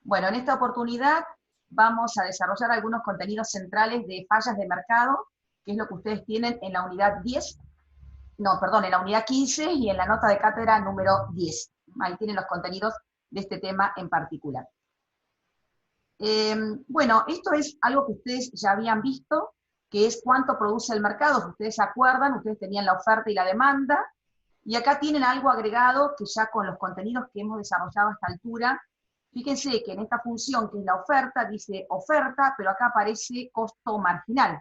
Bueno, en esta oportunidad vamos a desarrollar algunos contenidos centrales de fallas de mercado, que es lo que ustedes tienen en la unidad 10, no, perdón, en la unidad 15 y en la nota de cátedra número 10. Ahí tienen los contenidos de este tema en particular. Bueno, esto es algo que ustedes ya habían visto, que es cuánto produce el mercado. Si ustedes se acuerdan, ustedes tenían la oferta y la demanda, y acá tienen algo agregado que ya con los contenidos que hemos desarrollado a esta altura, fíjense que en esta función que es la oferta, dice oferta, pero acá aparece costo marginal.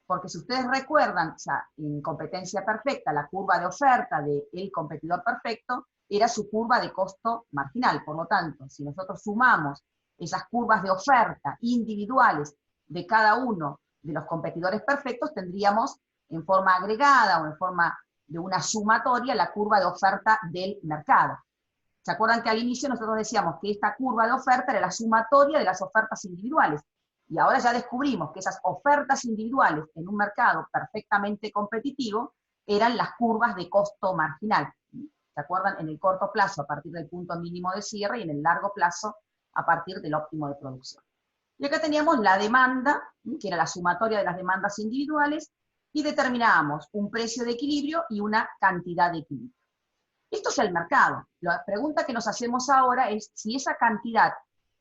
Porque si ustedes recuerdan, o sea, en competencia perfecta, la curva de oferta del competidor perfecto era su curva de costo marginal. Por lo tanto, si nosotros sumamos esas curvas de oferta individuales de cada uno de los competidores perfectos, tendríamos en forma agregada o en forma de una sumatoria la curva de oferta del mercado. ¿Se acuerdan que al inicio nosotros decíamos que esta curva de oferta era la sumatoria de las ofertas individuales? Y ahora ya descubrimos que esas ofertas individuales en un mercado perfectamente competitivo eran las curvas de costo marginal. ¿Se acuerdan? En el corto plazo a partir del punto mínimo de cierre y en el largo plazo a partir del óptimo de producción. Y acá teníamos la demanda, que era la sumatoria de las demandas individuales, y determinábamos un precio de equilibrio y una cantidad de equilibrio. Esto es el mercado. La pregunta que nos hacemos ahora es si esa cantidad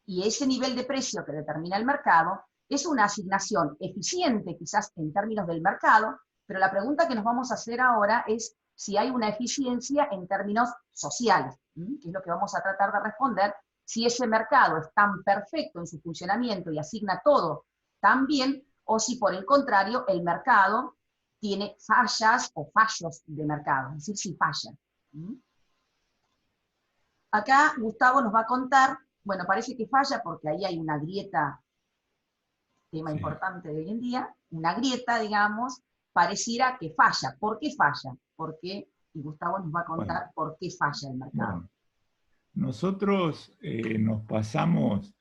y ese nivel de precio que determina el mercado es una asignación eficiente quizás en términos del mercado, pero la pregunta que nos vamos a hacer ahora es si hay una eficiencia en términos sociales, que es lo que vamos a tratar de responder, si ese mercado es tan perfecto en su funcionamiento y asigna todo tan bien, o si por el contrario el mercado tiene fallas o fallos de mercado, es decir, si falla. Acá Gustavo nos va a contar, bueno, parece que falla porque ahí hay una grieta, tema importante de hoy en día, una grieta, digamos, pareciera que falla. ¿Por qué falla? Porque, y Gustavo nos va a contar por qué falla el mercado. Bueno, nosotros nos pasamos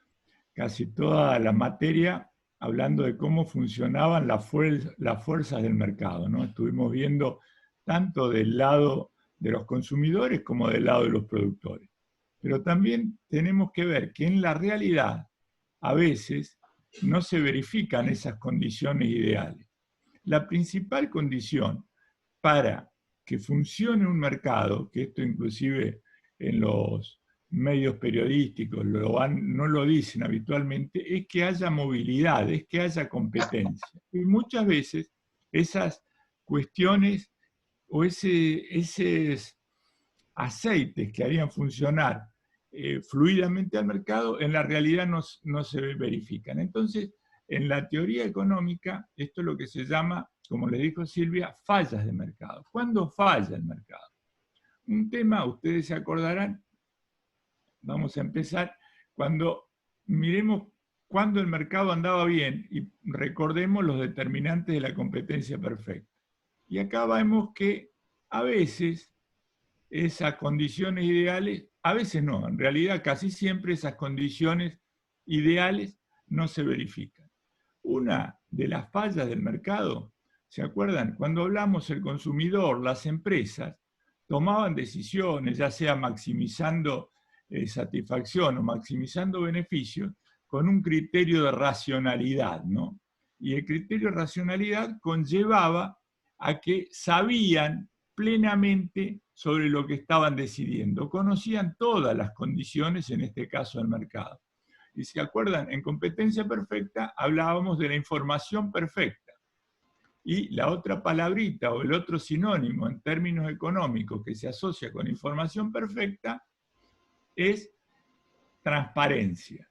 casi toda la materia hablando de cómo funcionaban las fuerzas del mercado, ¿no? Estuvimos viendo tanto del lado de los consumidores como del lado de los productores. Pero también tenemos que ver que en la realidad a veces no se verifican esas condiciones ideales. La principal condición para que funcione un mercado, que esto inclusive en los medios periodísticos no lo dicen habitualmente, es que haya movilidad, es que haya competencia. Y muchas veces esas cuestiones o esos aceites que harían funcionar fluidamente al mercado, en la realidad no se verifican. Entonces, en la teoría económica, esto es lo que se llama, como le dijo Silvia, fallas de mercado. ¿Cuándo falla el mercado? Un tema, ustedes se acordarán, vamos a empezar, cuando miremos cuando el mercado andaba bien y recordemos los determinantes de la competencia perfecta. Y acá vemos que a veces esas condiciones ideales, a veces no, en realidad casi siempre esas condiciones ideales no se verifican. Una de las fallas del mercado, ¿se acuerdan? Cuando hablamos el consumidor, las empresas tomaban decisiones, ya sea maximizando satisfacción o maximizando beneficios, con un criterio de racionalidad, ¿no? Y el criterio de racionalidad conllevaba a que sabían plenamente sobre lo que estaban decidiendo, conocían todas las condiciones, en este caso del mercado. Y si acuerdan, en competencia perfecta hablábamos de la información perfecta. Y la otra palabrita o el otro sinónimo en términos económicos que se asocia con información perfecta es transparencia.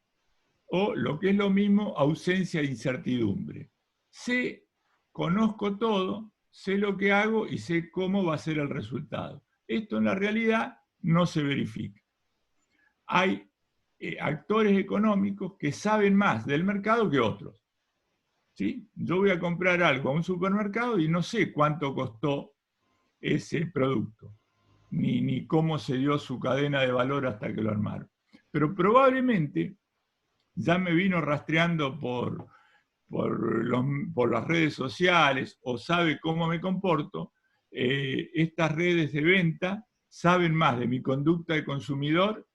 O lo que es lo mismo, ausencia de incertidumbre. Sé, conozco todo, sé lo que hago y sé cómo va a ser el resultado. Esto en la realidad no se verifica. Hay actores económicos que saben más del mercado que otros. ¿Sí? Yo voy a comprar algo a un supermercado y no sé cuánto costó ese producto, ni cómo se dio su cadena de valor hasta que lo armaron. Pero probablemente ya me vino rastreando por las redes sociales o sabe cómo me comporto, estas redes de venta saben más de mi conducta de consumidor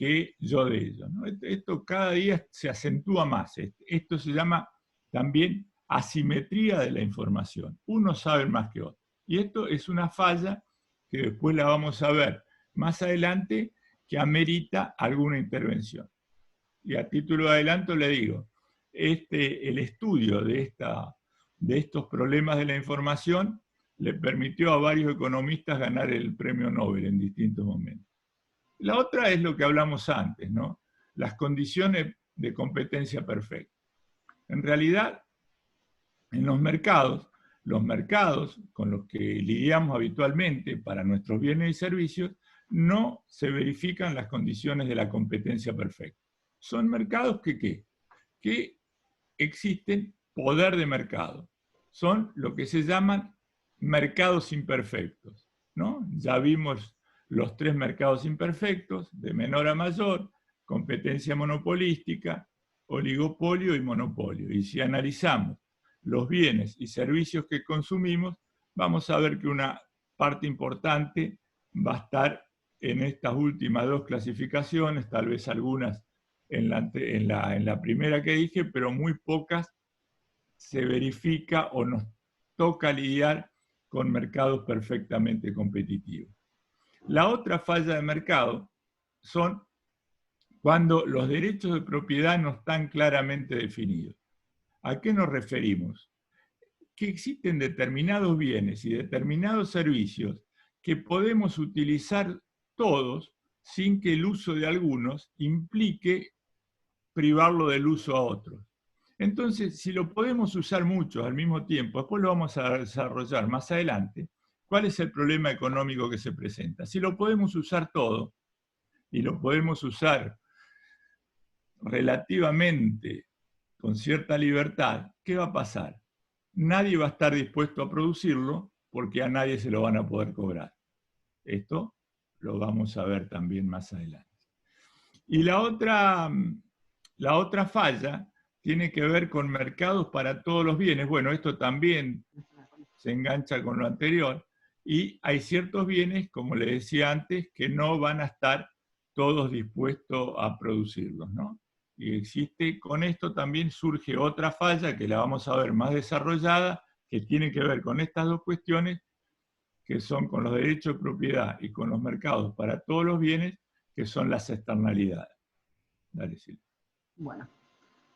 que yo de ellos, ¿no? Esto cada día se acentúa más. Esto se llama también asimetría de la información. Unos saben más que otros. Y esto es una falla que después la vamos a ver más adelante, que amerita alguna intervención. Y a título de adelanto le digo, el estudio de estos problemas de la información le permitió a varios economistas ganar el premio Nobel en distintos momentos. La otra es lo que hablamos antes, ¿no? Las condiciones de competencia perfecta. En realidad, en los mercados con los que lidiamos habitualmente para nuestros bienes y servicios, no se verifican las condiciones de la competencia perfecta. Son mercados que existen poder de mercado. Son lo que se llaman mercados imperfectos, ¿no? Ya vimos los 3 mercados imperfectos, de menor a mayor, competencia monopolística, oligopolio y monopolio. Y si analizamos los bienes y servicios que consumimos, vamos a ver que una parte importante va a estar en estas últimas 2 clasificaciones, tal vez algunas en la primera que dije, pero muy pocas se verifica o nos toca lidiar con mercados perfectamente competitivos. La otra falla de mercado son cuando los derechos de propiedad no están claramente definidos. ¿A qué nos referimos? Que existen determinados bienes y determinados servicios que podemos utilizar todos sin que el uso de algunos implique privarlo del uso a otros. Entonces, si lo podemos usar muchos al mismo tiempo, después lo vamos a desarrollar más adelante, ¿cuál es el problema económico que se presenta? Si lo podemos usar todo y lo podemos usar relativamente con cierta libertad, ¿qué va a pasar? Nadie va a estar dispuesto a producirlo porque a nadie se lo van a poder cobrar. Esto lo vamos a ver también más adelante. Y la otra falla tiene que ver con mercados para todos los bienes. Bueno, esto también se engancha con lo anterior. Y hay ciertos bienes, como le decía antes, que no van a estar todos dispuestos a producirlos, ¿no? Y existe, con esto también surge otra falla que la vamos a ver más desarrollada, que tiene que ver con estas 2 cuestiones, que son con los derechos de propiedad y con los mercados para todos los bienes, que son las externalidades. Dale, Silvia. Bueno,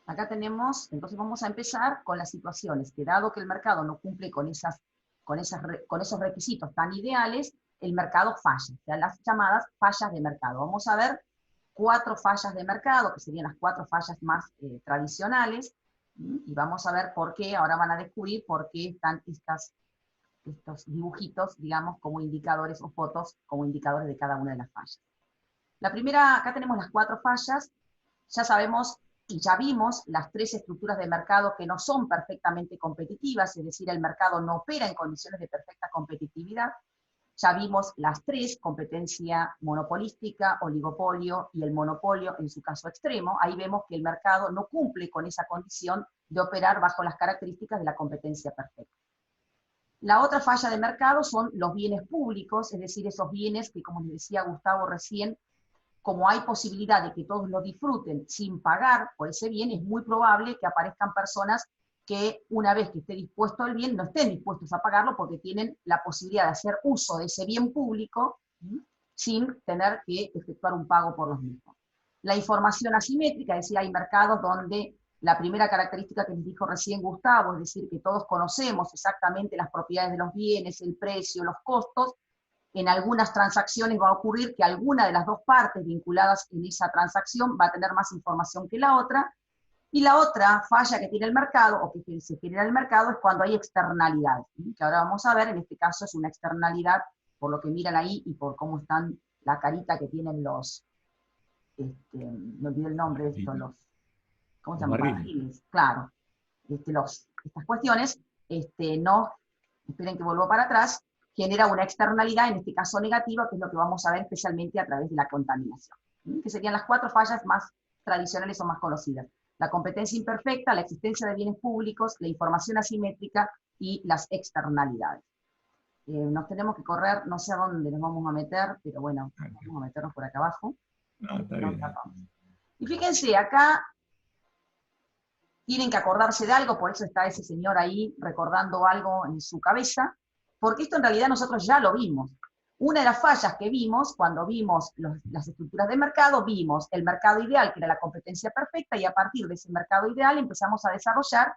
acá tenemos, entonces vamos a empezar con las situaciones, que dado que el mercado no cumple con esos requisitos tan ideales, el mercado falla, o sea, las llamadas fallas de mercado. Vamos a ver 4 fallas de mercado, que serían las 4 fallas más tradicionales, y vamos a ver por qué, ahora van a descubrir por qué están estos dibujitos, digamos, como indicadores o fotos como indicadores de cada una de las fallas. La primera, acá tenemos las 4 fallas, ya sabemos y ya vimos las 3 estructuras de mercado que no son perfectamente competitivas, es decir, el mercado no opera en condiciones de perfecta competitividad. Ya vimos las 3, competencia monopolística, oligopolio y el monopolio en su caso extremo. Ahí vemos que el mercado no cumple con esa condición de operar bajo las características de la competencia perfecta. La otra falla de mercado son los bienes públicos, es decir, esos bienes que, como les decía Gustavo recién, como hay posibilidad de que todos lo disfruten sin pagar por ese bien, es muy probable que aparezcan personas que una vez que esté dispuesto el bien, no estén dispuestos a pagarlo porque tienen la posibilidad de hacer uso de ese bien público sin tener que efectuar un pago por los mismos. La información asimétrica, es decir, hay mercados donde la primera característica que les dijo recién Gustavo, es decir, que todos conocemos exactamente las propiedades de los bienes, el precio, los costos. En algunas transacciones va a ocurrir que alguna de las 2 partes vinculadas en esa transacción va a tener más información que la otra, y la otra falla que tiene el mercado, o que se genera el mercado, es cuando hay externalidades, que ahora vamos a ver. En este caso es una externalidad, por lo que miran ahí y por cómo están la carita que tienen los, me olvidé el nombre de estos, ¿cómo se llaman? Barriles, claro. Estas cuestiones, no, esperen que vuelvo para atrás, genera una externalidad, en este caso negativa, que es lo que vamos a ver especialmente a través de la contaminación, que serían las 4 fallas más tradicionales o más conocidas: la competencia imperfecta, la existencia de bienes públicos, la información asimétrica y las externalidades. Nos tenemos que correr, no sé a dónde nos vamos a meter, pero bueno, vamos a meternos por acá abajo. No, está bien. Y fíjense, acá tienen que acordarse de algo, por eso está ese señor ahí recordando algo en su cabeza, porque esto en realidad nosotros ya lo vimos. Una de las fallas que vimos cuando vimos las estructuras de mercado, vimos el mercado ideal, que era la competencia perfecta, y a partir de ese mercado ideal empezamos a desarrollar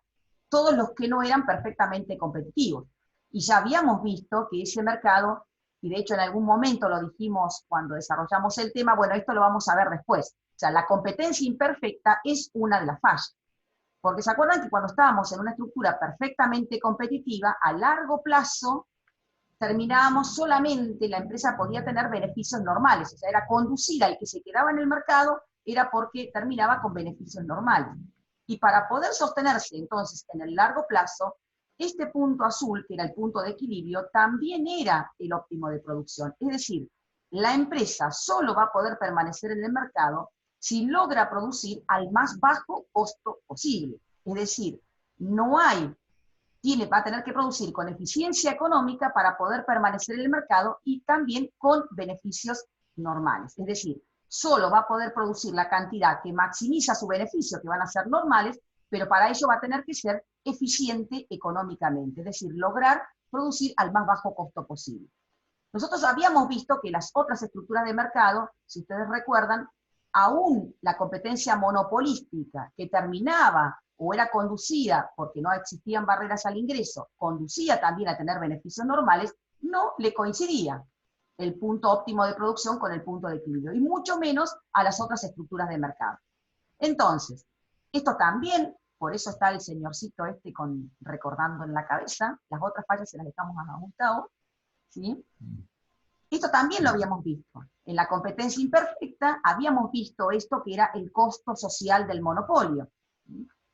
todos los que no eran perfectamente competitivos. Y ya habíamos visto que ese mercado, y de hecho en algún momento lo dijimos cuando desarrollamos el tema, bueno, esto lo vamos a ver después. O sea, la competencia imperfecta es una de las fallas. Porque se acuerdan que cuando estábamos en una estructura perfectamente competitiva, a largo plazo terminábamos solamente, la empresa podía tener beneficios normales, o sea, era conducir al que se quedaba en el mercado, era porque terminaba con beneficios normales. Y para poder sostenerse entonces en el largo plazo, este punto azul, que era el punto de equilibrio, también era el óptimo de producción. Es decir, la empresa solo va a poder permanecer en el mercado si logra producir al más bajo costo posible. Es decir, no hay, va a tener que producir con eficiencia económica para poder permanecer en el mercado y también con beneficios normales. Es decir, solo va a poder producir la cantidad que maximiza su beneficio, que van a ser normales, pero para ello va a tener que ser eficiente económicamente, es decir, lograr producir al más bajo costo posible. Nosotros habíamos visto que las otras estructuras de mercado, si ustedes recuerdan, aún la competencia monopolística que terminaba o era conducida, porque no existían barreras al ingreso, conducía también a tener beneficios normales, no le coincidía el punto óptimo de producción con el punto de equilibrio, y mucho menos a las otras estructuras de mercado. Entonces, esto también, por eso está el señorcito este recordando en la cabeza, las otras fallas se las dejamos a Gustavo, ¿sí? Esto también lo habíamos visto. En la competencia imperfecta habíamos visto esto que era el costo social del monopolio,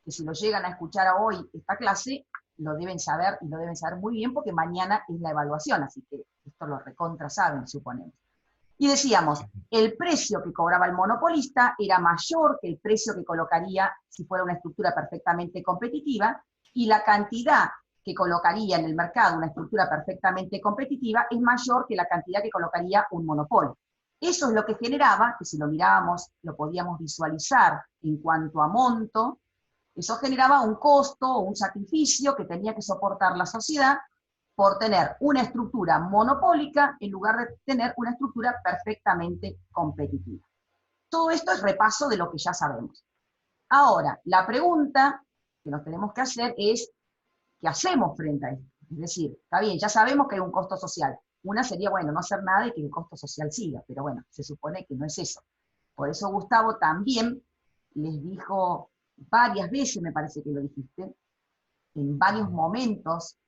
que si lo llegan a escuchar hoy esta clase, lo deben saber, y lo deben saber muy bien porque mañana es la evaluación, así que esto lo recontra saben, suponemos. Y decíamos, el precio que cobraba el monopolista era mayor que el precio que colocaría si fuera una estructura perfectamente competitiva, y la cantidad que colocaría en el mercado una estructura perfectamente competitiva es mayor que la cantidad que colocaría un monopolio. Eso es lo que generaba, que si lo mirábamos, lo podíamos visualizar en cuanto a monto, eso generaba un costo o un sacrificio que tenía que soportar la sociedad por tener una estructura monopólica en lugar de tener una estructura perfectamente competitiva. Todo esto es repaso de lo que ya sabemos. Ahora, la pregunta que nos tenemos que hacer es, ¿qué hacemos frente a esto? Es decir, está bien, ya sabemos que hay un costo social. Una sería, bueno, no hacer nada y que el costo social siga, pero bueno, se supone que no es eso. Por eso Gustavo también les dijo varias veces, me parece que lo dijiste, en varios momentos,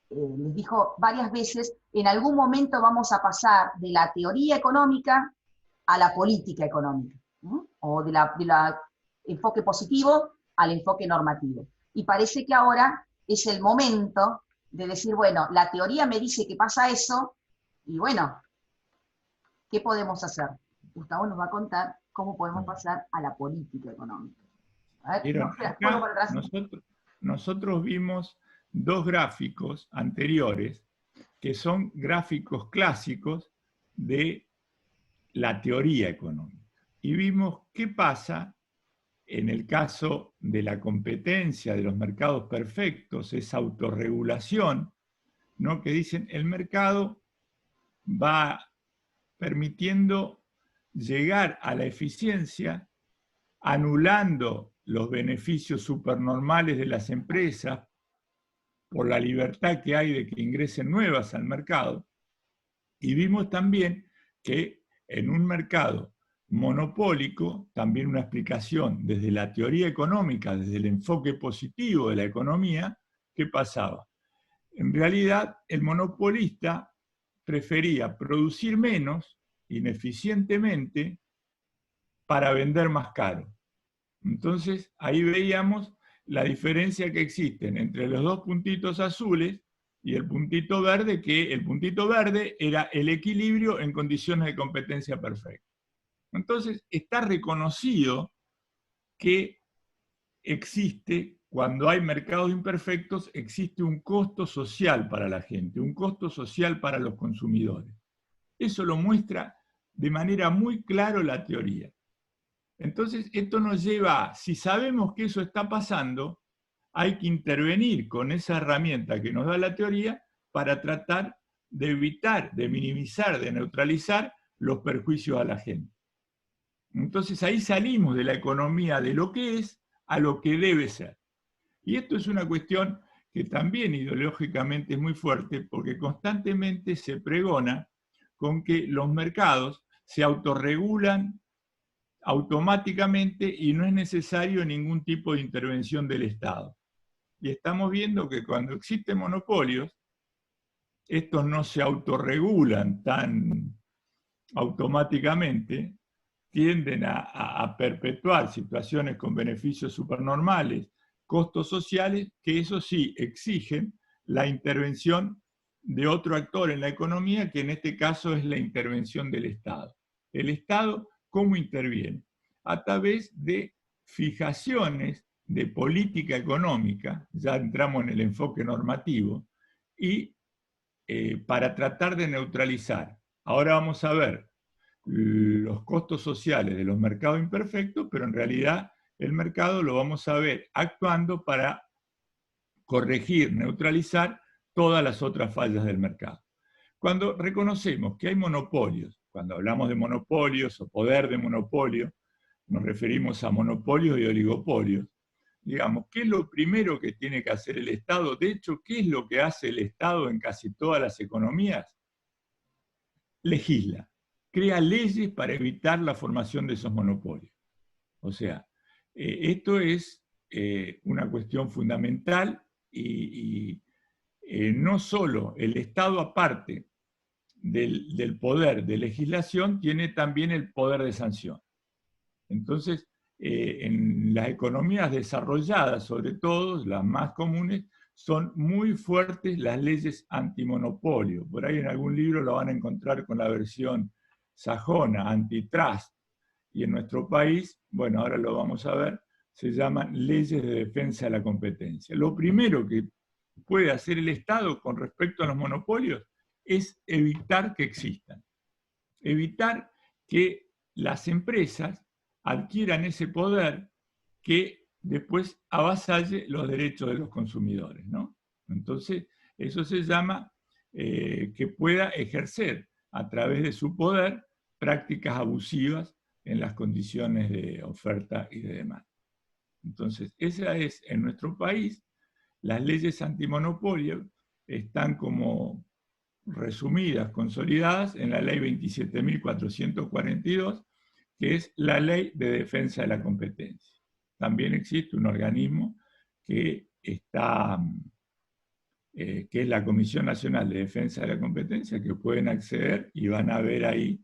les dijo varias veces, en algún momento vamos a pasar de la teoría económica a la política económica, ¿no? O de la enfoque positivo al enfoque normativo. Y parece que ahora es el momento de decir, bueno, la teoría me dice que pasa eso, y bueno, ¿qué podemos hacer? Gustavo nos va a contar cómo podemos pasar a la política económica. A ver, Vieron, acá nosotros vimos dos gráficos anteriores que son gráficos clásicos de la teoría económica. Y vimos qué pasa en el caso de la competencia de los mercados perfectos, esa autorregulación, ¿no? Que dicen el mercado va permitiendo llegar a la eficiencia, anulando los beneficios supernormales de las empresas por la libertad que hay de que ingresen nuevas al mercado. Y vimos también que en un mercado monopólico, también una explicación desde la teoría económica, desde el enfoque positivo de la economía, ¿qué pasaba? En realidad, el monopolista prefería producir menos, ineficientemente, para vender más caro. Entonces, ahí veíamos la diferencia que existen entre los dos puntitos azules y el puntito verde, que el puntito verde era el equilibrio en condiciones de competencia perfecta. Entonces, está reconocido que existe, cuando hay mercados imperfectos, existe un costo social para la gente, un costo social para los consumidores. Eso lo muestra de manera muy clara la teoría. Entonces, esto nos lleva a, si sabemos que eso está pasando, hay que intervenir con esa herramienta que nos da la teoría para tratar de evitar, de minimizar, de neutralizar los perjuicios a la gente. Entonces ahí salimos de la economía de lo que es a lo que debe ser. Y esto es una cuestión que también ideológicamente es muy fuerte porque constantemente se pregona con que los mercados se autorregulan automáticamente y no es necesario ningún tipo de intervención del Estado. Y estamos viendo que cuando existen monopolios, estos no se autorregulan tan automáticamente, tienden a perpetuar situaciones con beneficios supernormales, costos sociales, que eso sí exigen la intervención de otro actor en la economía, que en este caso es la intervención del Estado. El Estado, ¿cómo interviene? A través de fijaciones de política económica, ya entramos en el enfoque normativo, y para tratar de neutralizar. Ahora vamos a ver los costos sociales de los mercados imperfectos, pero en realidad el mercado lo vamos a ver actuando para corregir, neutralizar todas las otras fallas del mercado. Cuando reconocemos que hay monopolios, cuando hablamos de monopolios o poder de monopolio, nos referimos a monopolios y oligopolios. Digamos, ¿qué es lo primero que tiene que hacer el Estado? De hecho, ¿qué es lo que hace el Estado en casi todas las economías? Legisla, crea leyes para evitar la formación de esos monopolios. O sea, esto es una cuestión fundamental y no solo el Estado, aparte del poder de legislación, tiene también el poder de sanción. Entonces, en las economías desarrolladas, sobre todo, las más comunes, son muy fuertes las leyes antimonopolio. Por ahí en algún libro lo van a encontrar con la versión sajona, antitrust. Y en nuestro país, bueno, ahora lo vamos a ver, se llaman leyes de defensa de la competencia. Lo primero que puede hacer el Estado con respecto a los monopolios es evitar que existan. Evitar que las empresas adquieran ese poder que después avasalle los derechos de los consumidores, ¿no? Entonces, eso se llama que pueda ejercer a través de su poder prácticas abusivas en las condiciones de oferta y de demanda. Entonces, esa es, en nuestro país, las leyes antimonopolio están como resumidas, consolidadas en la ley 27.442, que es la ley de defensa de la competencia. También existe un organismo que está, que es la Comisión Nacional de Defensa de la Competencia, que pueden acceder y van a ver ahí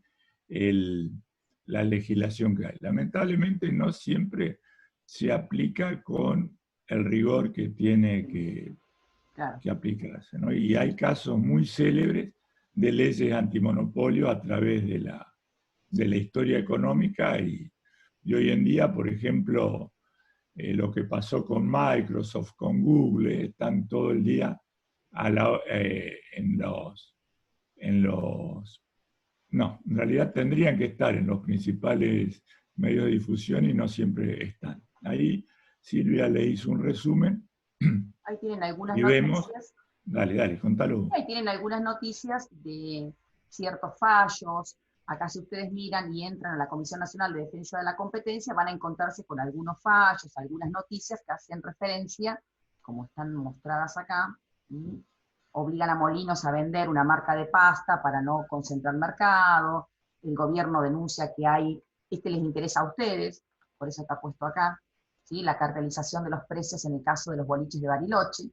la legislación que hay. Lamentablemente no siempre se aplica con el rigor que tiene que aplicarse, ¿no? Y hay casos muy célebres de leyes antimonopolio a través de la historia económica y hoy en día, por ejemplo, lo que pasó con Microsoft, con Google, están todo el día no, en realidad tendrían que estar en los principales medios de difusión y no siempre están. Ahí Silvia le hizo un resumen. Ahí tienen algunas y vemos, noticias. Dale, contalo. Ahí tienen algunas noticias de ciertos fallos. Acá si ustedes miran y entran a la Comisión Nacional de Defensa de la Competencia, van a encontrarse con algunos fallos, algunas noticias que hacen referencia, como están mostradas acá, y obligan a Molinos a vender una marca de pasta para no concentrar mercado, el gobierno denuncia que hay, les interesa a ustedes, por eso está puesto acá, ¿sí? La cartelización de los precios en el caso de los boliches de Bariloche.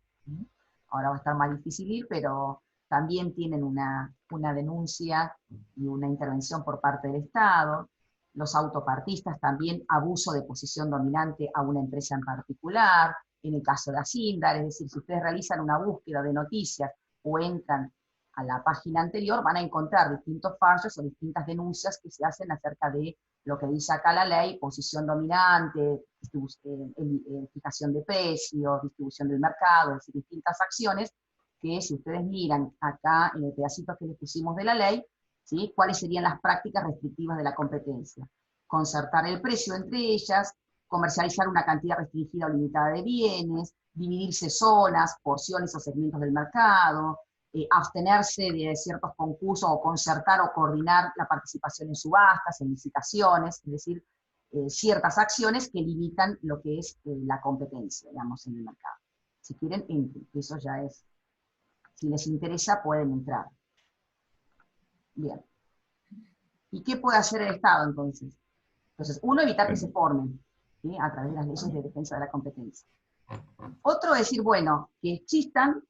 Ahora va a estar más difícil ir, pero también tienen una denuncia y una intervención por parte del Estado. Los autopartistas también abuso de posición dominante a una empresa en particular, en el caso de Asindar, es decir, si ustedes realizan una búsqueda de noticias o entran a la página anterior, van a encontrar distintos fallos o distintas denuncias que se hacen acerca de lo que dice acá la ley, posición dominante, fijación de precios, distribución del mercado, es decir, distintas acciones que si ustedes miran acá en el pedacito que les pusimos de la ley, ¿sí? ¿Cuáles serían las prácticas restrictivas de la competencia? Concertar el precio entre ellas, comercializar una cantidad restringida o limitada de bienes, dividirse zonas, porciones o segmentos del mercado, abstenerse de ciertos concursos o concertar o coordinar la participación en subastas, en licitaciones, es decir, ciertas acciones que limitan lo que es la competencia, digamos, en el mercado. Si quieren, entren, eso ya es, si les interesa, pueden entrar. Bien. ¿Y qué puede hacer el Estado, entonces? Entonces, uno, evitar que se formen, ¿sí? A través de las leyes de defensa de la competencia. Otro, decir, bueno, que existan,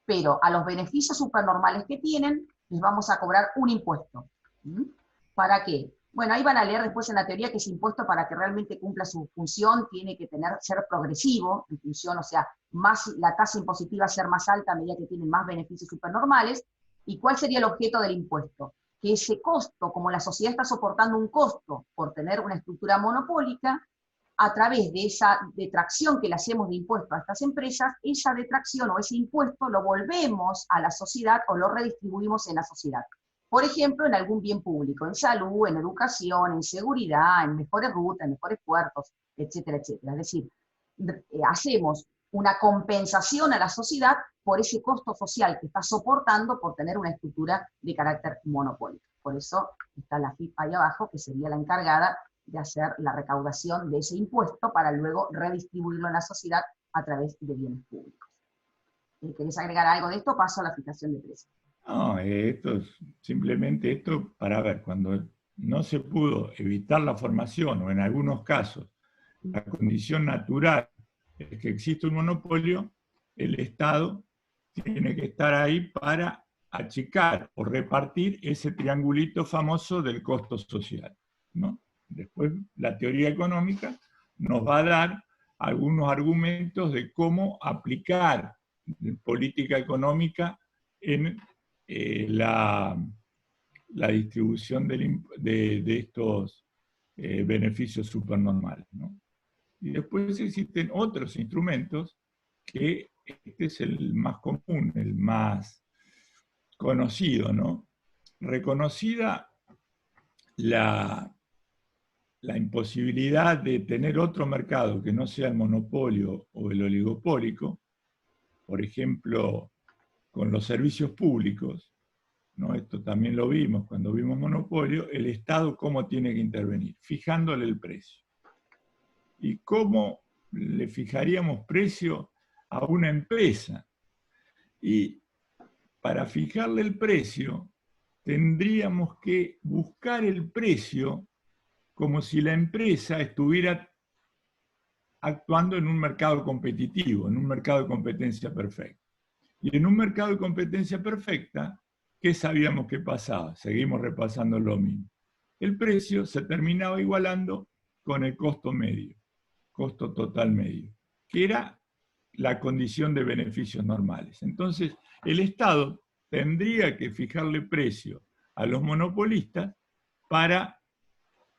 pero a los beneficios supernormales que tienen, les vamos a cobrar un impuesto. ¿Mm? ¿Para qué? Bueno, ahí van a leer después en la teoría que ese impuesto, para que realmente cumpla su función, tiene que ser progresivo, en función, o sea, la tasa impositiva ser más alta a medida que tienen más beneficios supernormales. ¿Y cuál sería el objeto del impuesto? Que ese costo, como la sociedad está soportando un costo por tener una estructura monopólica, a través de esa detracción que le hacemos de impuestos a estas empresas, esa detracción o ese impuesto lo volvemos a la sociedad o lo redistribuimos en la sociedad. Por ejemplo, en algún bien público, en salud, en educación, en seguridad, en mejores rutas, en mejores puertos, etcétera, etcétera. Es decir, hacemos una compensación a la sociedad por ese costo social que está soportando por tener una estructura de carácter monopólico. Por eso está la FIP ahí abajo, que sería la encargada de hacer la recaudación de ese impuesto para luego redistribuirlo en la sociedad a través de bienes públicos. ¿Querés agregar algo de esto? Paso a la fijación de precios. No, simplemente esto para ver, cuando no se pudo evitar la formación, o en algunos casos, la condición natural es que existe un monopolio, el Estado tiene que estar ahí para achicar o repartir ese triangulito famoso del costo social, ¿no? Después, la teoría económica nos va a dar algunos argumentos de cómo aplicar política económica en la distribución de estos beneficios supernormales, ¿no? Y después existen otros instrumentos que este es el más común, el más conocido, ¿no? Reconocida la imposibilidad de tener otro mercado que no sea el monopolio o el oligopólico, por ejemplo, con los servicios públicos, ¿no? Esto también lo vimos cuando vimos monopolio, el Estado cómo tiene que intervenir, fijándole el precio. ¿Y cómo le fijaríamos precio a una empresa? Y para fijarle el precio, tendríamos que buscar el precio como si la empresa estuviera actuando en un mercado competitivo, en un mercado de competencia perfecta. Y en un mercado de competencia perfecta, ¿qué sabíamos que pasaba? Seguimos repasando lo mismo. El precio se terminaba igualando con el costo medio, costo total medio, que era la condición de beneficios normales. Entonces, el Estado tendría que fijarle precio a los monopolistas para,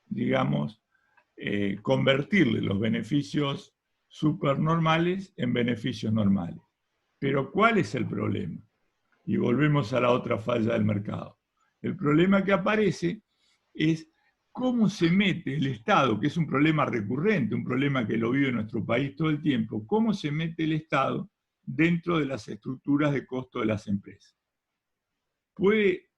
digamos, convertirle los beneficios supernormales en beneficios normales. Pero ¿cuál es el problema? Y volvemos a la otra falla del mercado. El problema que aparece es cómo se mete el Estado, que es un problema recurrente, un problema que lo vive nuestro país todo el tiempo, cómo se mete el Estado dentro de las estructuras de costo de las empresas. Puede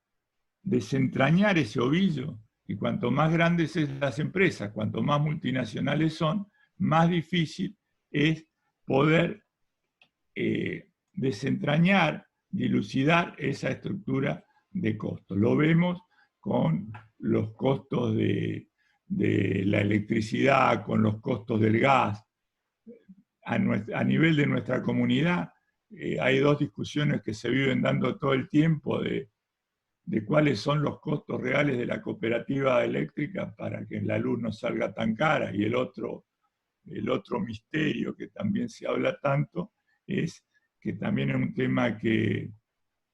desentrañar ese ovillo, y cuanto más grandes son las empresas, cuanto más multinacionales son, más difícil es poder desentrañar, dilucidar esa estructura de costos. Lo vemos con los costos de la electricidad, con los costos del gas. A nivel de nuestra comunidad hay dos discusiones que se viven dando todo el tiempo de cuáles son los costos reales de la cooperativa eléctrica para que la luz no salga tan cara, y el otro misterio que también se habla tanto es que también es un tema que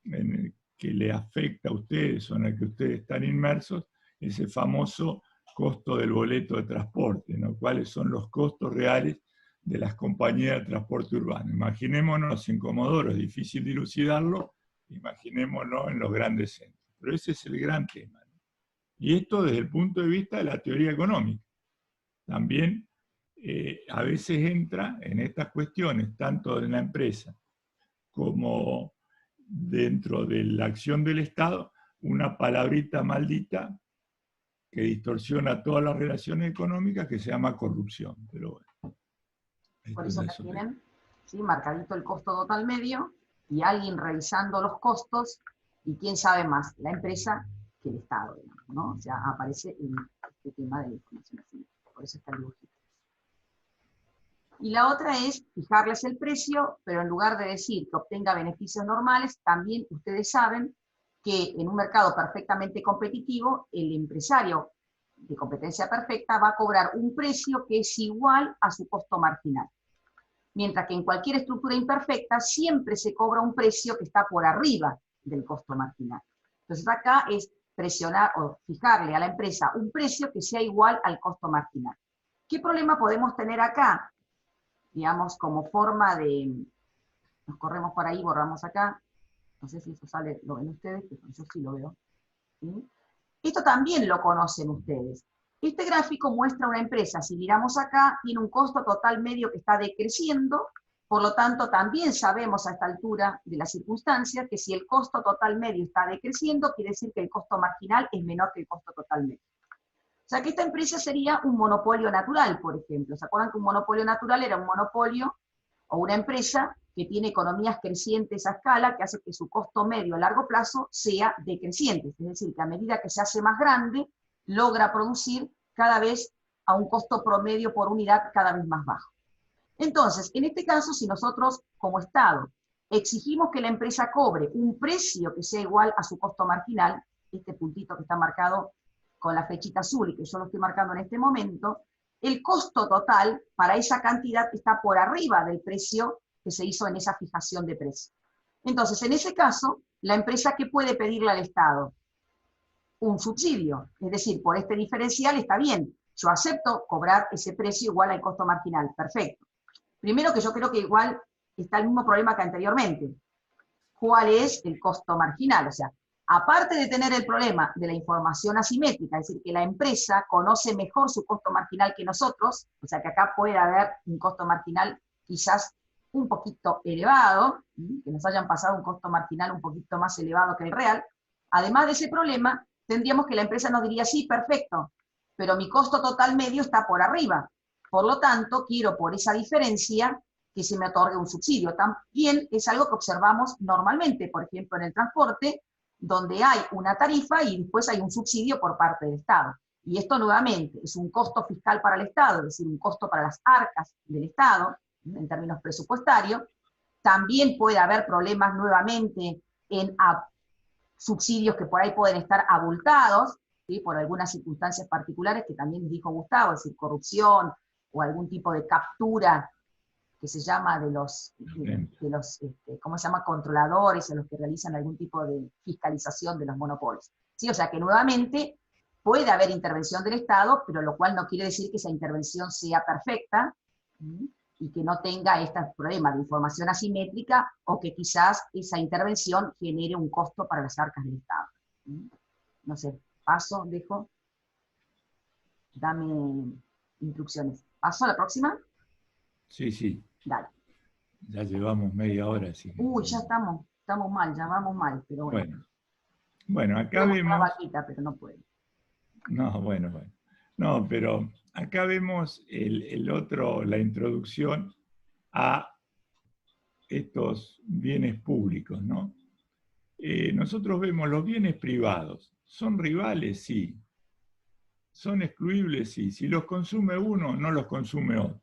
le afecta a ustedes o en el que ustedes están inmersos, ese famoso costo del boleto de transporte, ¿no? ¿Cuáles son los costos reales de las compañías de transporte urbano? Imaginémonos en Comodoro, es difícil dilucidarlo, imaginémonos en los grandes centros. Pero ese es el gran tema, ¿no? Y esto desde el punto de vista de la teoría económica. También a veces entra en estas cuestiones, tanto en la empresa como dentro de la acción del Estado, una palabrita maldita que distorsiona todas las relaciones económicas que se llama corrupción. Pero bueno, Por esto eso ya acá es otro. tienen, ¿sí?, marcadito el costo total medio y alguien revisando los costos, y quién sabe más, la empresa que el Estado, digamos, ¿no? O sea, aparece en este tema de la información así. Por eso está el dibujito. Y la otra es fijarles el precio, pero en lugar de decir que obtenga beneficios normales, también ustedes saben que en un mercado perfectamente competitivo, el empresario de competencia perfecta va a cobrar un precio que es igual a su costo marginal. Mientras que en cualquier estructura imperfecta siempre se cobra un precio que está por arriba del costo marginal. Entonces acá es presionar o fijarle a la empresa un precio que sea igual al costo marginal. ¿Qué problema podemos tener acá? Digamos, como forma de, nos corremos por ahí, borramos acá, no sé si eso sale, lo ven ustedes, pero yo sí lo veo, ¿sí? Esto también lo conocen ustedes. Este gráfico muestra una empresa, si miramos acá, tiene un costo total medio que está decreciendo, por lo tanto también sabemos a esta altura de la circunstancia que si el costo total medio está decreciendo, quiere decir que el costo marginal es menor que el costo total medio. O sea que esta empresa sería un monopolio natural, por ejemplo. ¿Se acuerdan que un monopolio natural era un monopolio o una empresa que tiene economías crecientes a escala que hace que su costo medio a largo plazo sea decreciente? Es decir, que a medida que se hace más grande, logra producir cada vez a un costo promedio por unidad cada vez más bajo. Entonces, en este caso, si nosotros como Estado exigimos que la empresa cobre un precio que sea igual a su costo marginal, este puntito que está marcado con la flechita azul y que yo lo estoy marcando en este momento, el costo total para esa cantidad está por arriba del precio que se hizo en esa fijación de precio. Entonces, en ese caso, la empresa, ¿qué puede pedirle al Estado? Un subsidio. Es decir, por este diferencial está bien, yo acepto cobrar ese precio igual al costo marginal. Perfecto. Primero que yo creo que igual está el mismo problema que anteriormente. ¿Cuál es el costo marginal? O sea, aparte de tener el problema de la información asimétrica, es decir, que la empresa conoce mejor su costo marginal que nosotros, o sea que acá puede haber un costo marginal quizás un poquito elevado, que nos hayan pasado un costo marginal un poquito más elevado que el real. Además de ese problema, tendríamos que la empresa nos diría, sí, perfecto, pero mi costo total medio está por arriba. Por lo tanto, quiero por esa diferencia que se me otorgue un subsidio. También es algo que observamos normalmente, por ejemplo, en el transporte, donde hay una tarifa y después hay un subsidio por parte del Estado. Y esto nuevamente es un costo fiscal para el Estado, es decir, un costo para las arcas del Estado, en términos presupuestarios. También puede haber problemas nuevamente en subsidios que por ahí pueden estar abultados, ¿sí?, por algunas circunstancias particulares que también dijo Gustavo, es decir, corrupción o algún tipo de captura que se llama de los ¿cómo se llama?, controladores, a los que realizan algún tipo de fiscalización de los monopolios. ¿Sí? O sea que nuevamente puede haber intervención del Estado, pero lo cual no quiere decir que esa intervención sea perfecta, ¿sí?, y que no tenga este problema de información asimétrica, o que quizás esa intervención genere un costo para las arcas del Estado. ¿Sí? No sé, paso, dejo, dame instrucciones. ¿Paso a la próxima? Sí, sí. Dale. Ya llevamos media hora, así que... Uy, ya estamos mal, ya vamos mal, pero bueno. Bueno, acá Quiero mostrar vemos... la vaquita, pero no puedo. No, bueno. No, pero acá vemos el otro, la introducción a estos bienes públicos, ¿no? Nosotros vemos los bienes privados. ¿Son rivales? Sí. ¿Son excluibles? Sí. Si los consume uno, no los consume otro.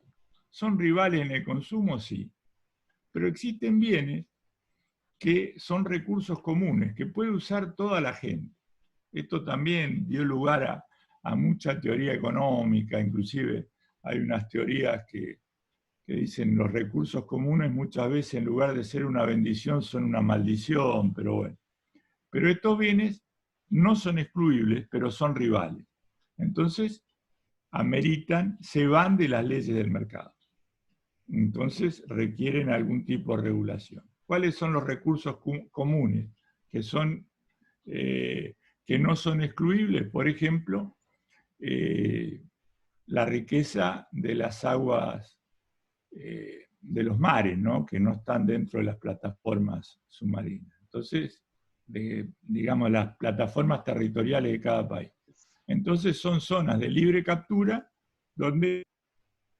¿Son rivales en el consumo? Sí. Pero existen bienes que son recursos comunes, que puede usar toda la gente. Esto también dio lugar a mucha teoría económica, inclusive hay unas teorías que dicen los recursos comunes muchas veces en lugar de ser una bendición son una maldición, pero bueno. Pero estos bienes no son excluibles, pero son rivales. Entonces, ameritan, se van de las leyes del mercado. Entonces, requieren algún tipo de regulación. ¿Cuáles son los recursos comunes? Que son que no son excluibles, por ejemplo, la riqueza de las aguas de los mares, ¿no? Que no están dentro de las plataformas submarinas. Entonces, digamos, las plataformas territoriales de cada país. Entonces son zonas de libre captura donde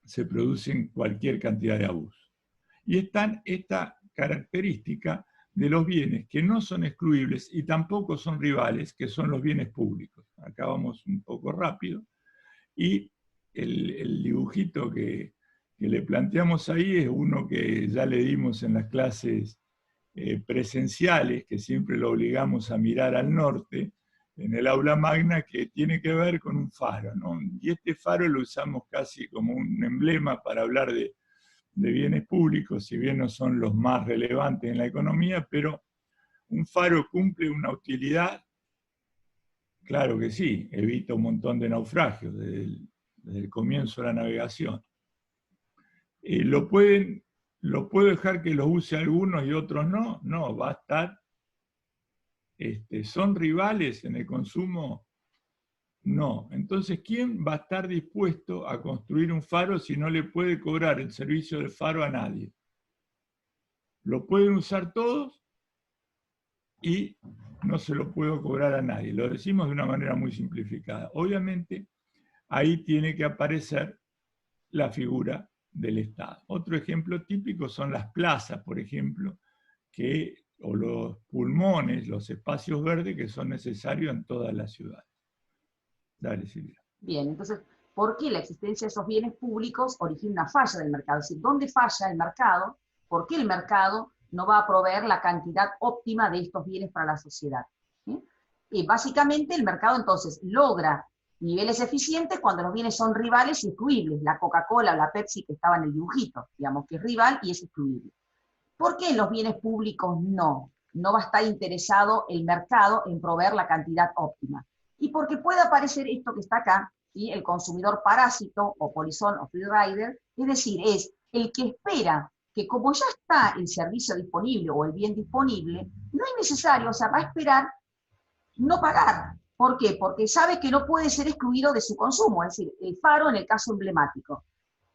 se producen cualquier cantidad de abusos. Y están esta característica de los bienes que no son excluibles y tampoco son rivales, que son los bienes públicos. Acá vamos un poco rápido. Y el dibujito que le planteamos ahí es uno que ya le dimos en las clases presenciales, que siempre lo obligamos a mirar al norte, en el aula magna, que tiene que ver con un faro, ¿no? Y este faro lo usamos casi como un emblema para hablar de bienes públicos, si bien no son los más relevantes en la economía, pero un faro cumple una utilidad, claro que sí, evita un montón de naufragios desde el comienzo de la navegación. ¿Lo puedo dejar que lo use algunos y otros no? No, va a estar. ¿Son rivales en el consumo? No. Entonces, ¿quién va a estar dispuesto a construir un faro si no le puede cobrar el servicio del faro a nadie? Lo pueden usar todos y no se lo puedo cobrar a nadie. Lo decimos de una manera muy simplificada. Obviamente, ahí tiene que aparecer la figura del Estado. Otro ejemplo típico son las plazas, por ejemplo, o los pulmones, los espacios verdes que son necesarios en todas las ciudades. Dale, Silvia. Bien, entonces, ¿por qué la existencia de esos bienes públicos origina una falla del mercado? Es decir, ¿dónde falla el mercado? ¿Por qué el mercado no va a proveer la cantidad óptima de estos bienes para la sociedad? ¿Sí? Y básicamente el mercado entonces logra niveles eficientes cuando los bienes son rivales y excluibles. La Coca-Cola o la Pepsi que estaba en el dibujito, digamos que es rival y es excluible. ¿Por qué en los bienes públicos no? No va a estar interesado el mercado en proveer la cantidad óptima. Y porque puede aparecer esto que está acá, ¿sí? El consumidor parásito o polizón o free rider, es decir, es el que espera que como ya está el servicio disponible o el bien disponible, no es necesario, o sea, va a esperar no pagar. ¿Por qué? Porque sabe que no puede ser excluido de su consumo, es decir, el faro en el caso emblemático.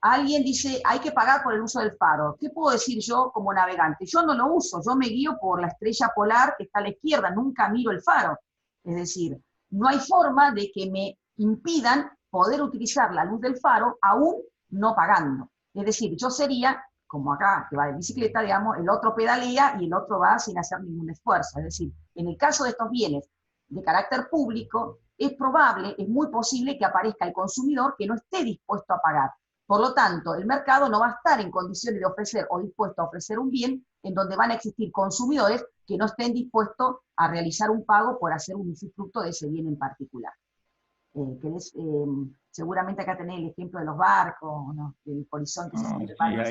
Alguien dice, hay que pagar por el uso del faro. ¿Qué puedo decir yo como navegante? Yo no lo uso, yo me guío por la estrella polar que está a la izquierda, nunca miro el faro. Es decir, no hay forma de que me impidan poder utilizar la luz del faro aún no pagando. Es decir, yo sería, como acá, que va de bicicleta, digamos, el otro pedalea y el otro va sin hacer ningún esfuerzo. Es decir, en el caso de estos bienes de carácter público, es probable, es muy posible que aparezca el consumidor que no esté dispuesto a pagar. Por lo tanto, el mercado no va a estar en condiciones de ofrecer o dispuesto a ofrecer un bien en donde van a existir consumidores que no estén dispuestos a realizar un pago por hacer un usufructo de ese bien en particular. Seguramente acá tenéis el ejemplo de los barcos, ¿no? Del polizón que se prepara.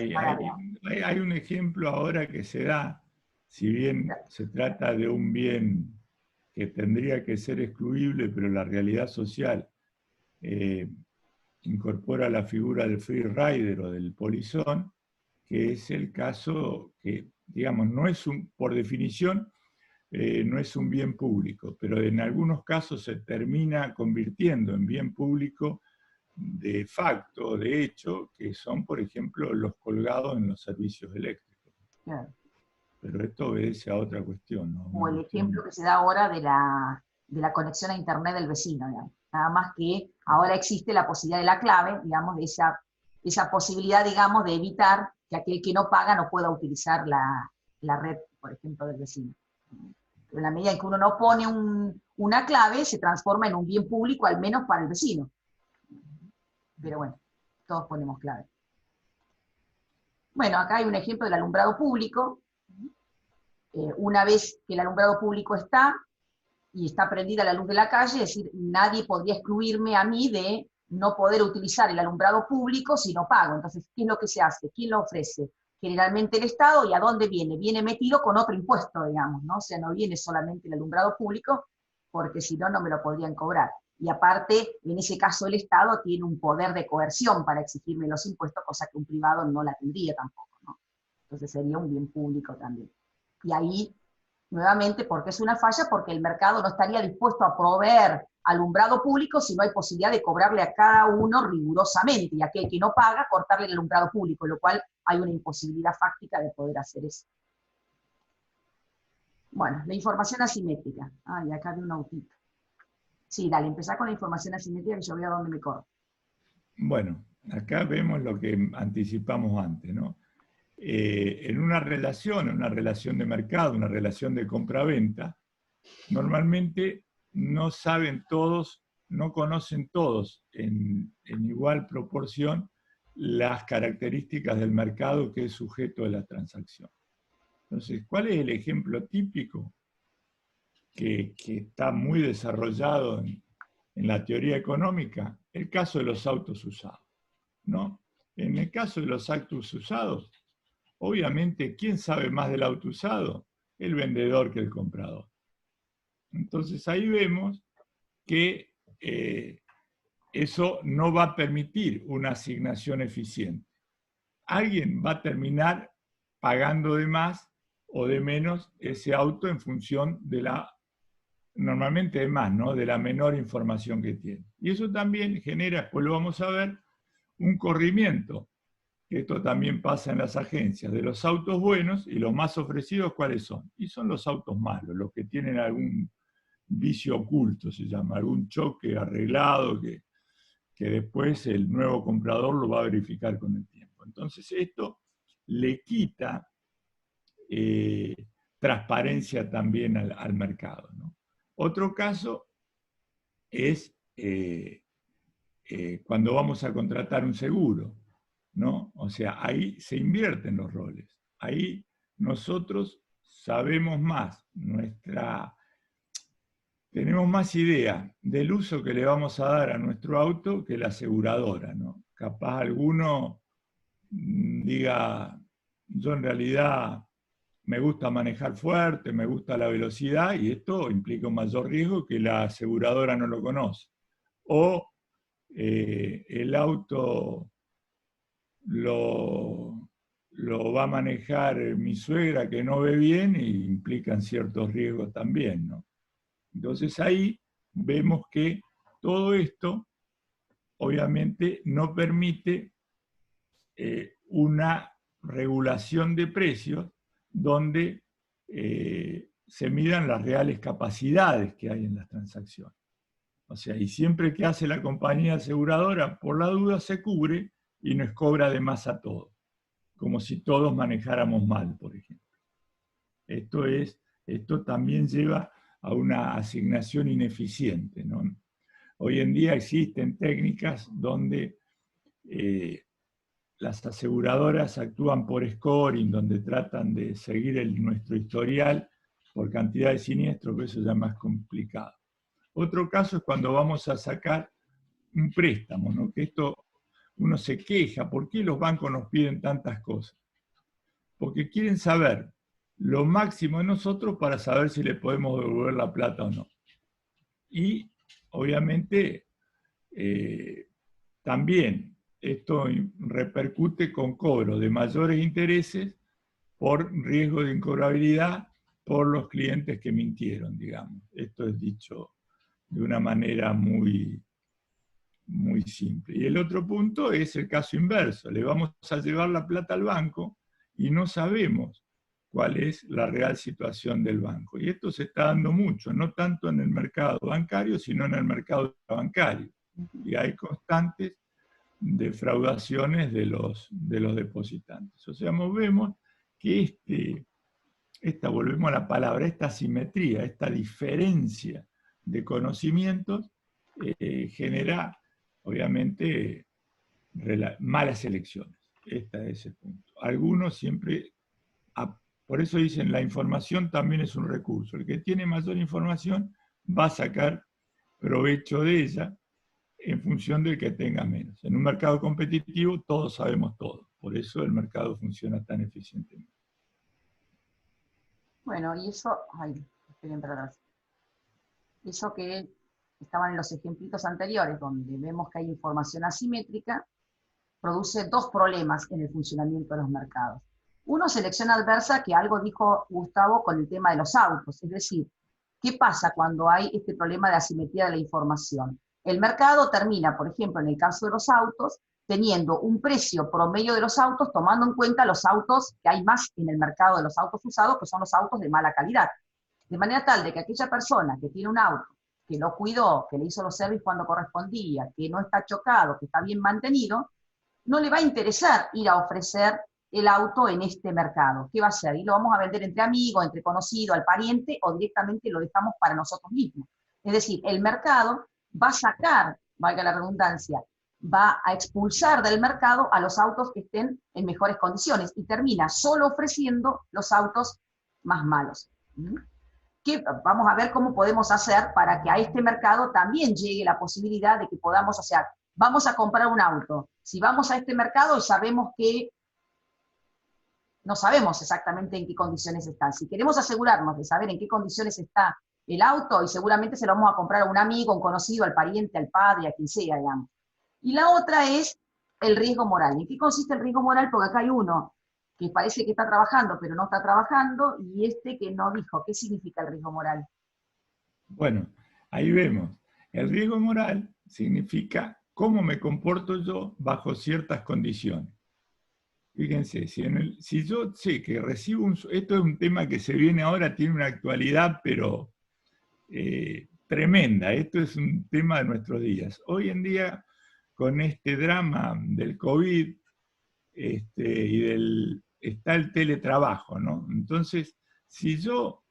Hay un ejemplo ahora que se da, si bien se trata de un bien que tendría que ser excluible, pero la realidad social incorpora la figura del free rider o del polizón, que es el caso que, digamos, no es por definición, no es un bien público, pero en algunos casos se termina convirtiendo en bien público de facto, de hecho, que son, por ejemplo, los colgados en los servicios eléctricos. Claro. Pero esto obedece a otra cuestión, ¿no? O el ejemplo que se da ahora de la conexión a internet del vecino, digamos. Nada más que ahora existe la posibilidad de la clave, digamos, de esa posibilidad, digamos, de evitar que aquel que no paga no pueda utilizar la red, por ejemplo, del vecino. Pero en la medida en que uno no pone una clave, se transforma en un bien público, al menos para el vecino. Pero bueno, todos ponemos clave. Bueno, acá hay un ejemplo del alumbrado público. Una vez que el alumbrado público está, y está prendida la luz de la calle, es decir, nadie podría excluirme a mí de no poder utilizar el alumbrado público si no pago. Entonces, ¿qué es lo que se hace? ¿Quién lo ofrece? Generalmente el Estado, ¿y a dónde viene? Viene metido con otro impuesto, digamos, ¿no? O sea, no viene solamente el alumbrado público, porque si no, no me lo podrían cobrar. Y aparte, en ese caso el Estado tiene un poder de coerción para exigirme los impuestos, cosa que un privado no la tendría tampoco, ¿no? Entonces sería un bien público también. Y ahí Nuevamente, ¿por qué es una falla? Porque el mercado no estaría dispuesto a proveer alumbrado público si no hay posibilidad de cobrarle a cada uno rigurosamente, y aquel que no paga, cortarle el alumbrado público, lo cual hay una imposibilidad fáctica de poder hacer eso. Bueno, la información asimétrica. Ah, y acá vi un autito. Sí, dale, empezá con la información asimétrica que yo veo dónde me corro. Bueno, acá vemos lo que anticipamos antes, ¿no? En una relación de mercado, una relación de compra-venta, normalmente no saben todos, no conocen todos en igual proporción las características del mercado que es sujeto de la transacción. Entonces, ¿cuál es el ejemplo típico que está muy desarrollado en la teoría económica? El caso de los autos usados, ¿no? En el caso de los autos usados, obviamente, ¿quién sabe más del auto usado? El vendedor que el comprador. Entonces ahí vemos que eso no va a permitir una asignación eficiente. Alguien va a terminar pagando de más o de menos ese auto en función de normalmente de más, ¿no? De la menor información que tiene. Y eso también genera, después lo vamos a ver, un corrimiento. Esto también pasa en las agencias, de los autos buenos y los más ofrecidos, ¿cuáles son? Y son los autos malos, los que tienen algún vicio oculto, se llama, algún choque arreglado que después el nuevo comprador lo va a verificar con el tiempo. Entonces esto le quita transparencia también al mercado, ¿no? Otro caso es cuando vamos a contratar un seguro, ¿no? O sea, ahí se invierten los roles. Ahí nosotros sabemos más, tenemos más idea del uso que le vamos a dar a nuestro auto que la aseguradora, ¿no? Capaz alguno diga, yo en realidad me gusta manejar fuerte, me gusta la velocidad, y esto implica un mayor riesgo que la aseguradora no lo conoce. O el auto lo va a manejar mi suegra que no ve bien y implican ciertos riesgos también, ¿no? Entonces ahí vemos que todo esto obviamente no permite una regulación de precios donde se midan las reales capacidades que hay en las transacciones. O sea, y siempre que hace la compañía aseguradora, por la duda se cubre y nos cobra de más a todos, como si todos manejáramos mal, por ejemplo. Esto también lleva a una asignación ineficiente, ¿no? Hoy en día existen técnicas donde las aseguradoras actúan por scoring, donde tratan de seguir nuestro historial por cantidad de siniestros, que eso ya es más complicado. Otro caso es cuando vamos a sacar un préstamo, ¿no? Que esto uno se queja, ¿por qué los bancos nos piden tantas cosas? Porque quieren saber lo máximo de nosotros para saber si le podemos devolver la plata o no. Y obviamente también esto repercute con cobro de mayores intereses por riesgo de incobrabilidad por los clientes que mintieron, digamos. Esto es dicho de una manera muy, muy simple. Y el otro punto es el caso inverso. Le vamos a llevar la plata al banco y no sabemos cuál es la real situación del banco. Y esto se está dando mucho, no tanto en el mercado bancario, sino en el mercado bancario. Y hay constantes defraudaciones de los depositantes. O sea, vemos que volvemos a la palabra, esta asimetría, esta diferencia de conocimientos genera, obviamente, malas elecciones. Este es el punto. Algunos siempre, por eso dicen, la información también es un recurso. El que tiene mayor información va a sacar provecho de ella en función del que tenga menos. En un mercado competitivo todos sabemos todo. Por eso el mercado funciona tan eficientemente. Bueno, y eso, esperen para atrás. Eso que estaban en los ejemplitos anteriores, donde vemos que hay información asimétrica, produce dos problemas en el funcionamiento de los mercados. Uno, selección adversa, que algo dijo Gustavo con el tema de los autos, es decir, ¿qué pasa cuando hay este problema de asimetría de la información? El mercado termina, por ejemplo, en el caso de los autos, teniendo un precio promedio de los autos, tomando en cuenta los autos que hay más en el mercado de los autos usados, que son los autos de mala calidad. De manera tal de que aquella persona que tiene un auto, que lo cuidó, que le hizo los servicios cuando correspondía, que no está chocado, que está bien mantenido, no le va a interesar ir a ofrecer el auto en este mercado. ¿Qué va a hacer? Y lo vamos a vender entre amigos, entre conocidos, al pariente, o directamente lo dejamos para nosotros mismos. Es decir, el mercado va a sacar, valga la redundancia, va a expulsar del mercado a los autos que estén en mejores condiciones y termina solo ofreciendo los autos más malos. Que vamos a ver cómo podemos hacer para que a este mercado también llegue la posibilidad de que podamos, o sea, vamos a comprar un auto. Si vamos a este mercado, sabemos que no sabemos exactamente en qué condiciones están. Si queremos asegurarnos de saber en qué condiciones está el auto, y seguramente se lo vamos a comprar a un amigo, a un conocido, al pariente, al padre, a quien sea, digamos. Y la otra es el riesgo moral. ¿En qué consiste el riesgo moral? Porque acá hay uno que parece que está trabajando, pero no está trabajando, y este que no dijo. ¿Qué significa el riesgo moral? Bueno, ahí vemos. El riesgo moral significa cómo me comporto yo bajo ciertas condiciones. Fíjense, si yo sé que recibo esto es un tema que se viene ahora, tiene una actualidad, pero tremenda. Esto es un tema de nuestros días. Hoy en día, con este drama del COVID está el teletrabajo, ¿no? Entonces, si yo